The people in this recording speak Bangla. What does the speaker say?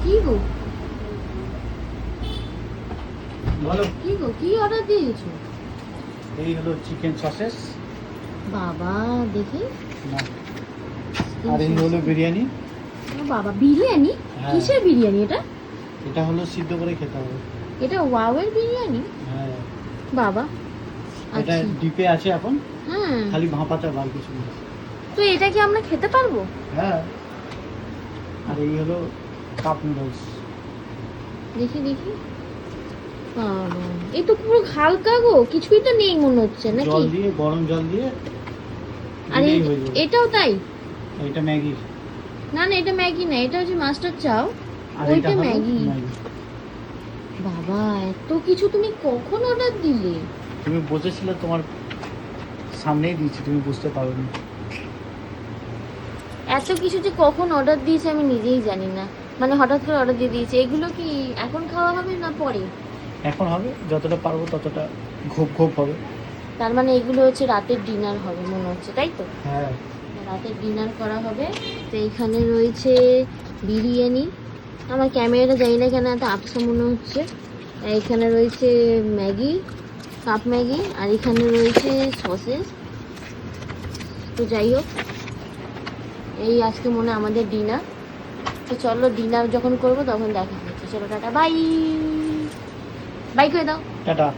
কি গো বলো, কি অর্ডার দিয়েছো? এই হলো চিকেন সসেস, বাবা দেখি। আর এই হলো বিরিয়ানি। বাবা বিরিয়ানি? হ্যাঁ। কিসের বিরিয়ানি এটা? এটা হলো সিদ্ধ করে খেতে হবে। এটা ওয়াওয়ের বিরিয়ানি? হ্যাঁ, বাবা এটা আচ্ছা। ডিপে আছে এখন, হ্যাঁ, খালি ভাপাতে আর কিছু না। তো এটা কি আমরা খেতে পারবো? হ্যাঁ, আর এই হলো কাপ নুডলস। দেখি দেখি। বাবা এই তো পুরো হালকা গো, কিছুই তো নেই মনে হচ্ছে নাকি? জল দিয়ে, গরম জল দিয়ে আর দিলেই হয়ে যাবে। এটাও তাই? এটা ম্যাগি। না না, এটা ম্যাগি না, এটা হচ্ছে মাস্টার চাও। আর ওইটা এটা হলো ম্যাগি। ম্যাগি। বাবা এত কিছু তুমি কখন অর্ডার দিলে? তুমি বসেছিলে, তোমার সামনেই দিয়েছি, তুমি বুঝতে পারোনি। এত কিছু যে কখন অর্ডার দিয়েছে আমি নিজেই জানি না, মানে হঠাৎ করে অর্ডার দিয়ে দিয়েছে। এগুলো কি এখন খাওয়া হবে না পরে? এখন হবে, যতটা পারবো ততটা ঘোপ ঘোপ হবে। তার মানে এগুলো হচ্ছে রাতের ডিনার হবে মনে হচ্ছে, তাই তো? হ্যাঁ, রাতের ডিনার করা হবে। তো এইখানে রয়েছে বিরিয়ানি, আমার ক্যামেরাটা জানি না কেন এত আপসা মনে হচ্ছে। আর এখানে রয়েছে ম্যাগি, কাপ ম্যাগি, আর এখানে রয়েছে সসেস। তো যাই হোক, এই আজকে মনে হয় আমাদের ডিনার। তো চলো ডিনার যখন করবো তখন দেখা হচ্ছে। চলো টাটা, বাই বাই করে দাও। টাটা।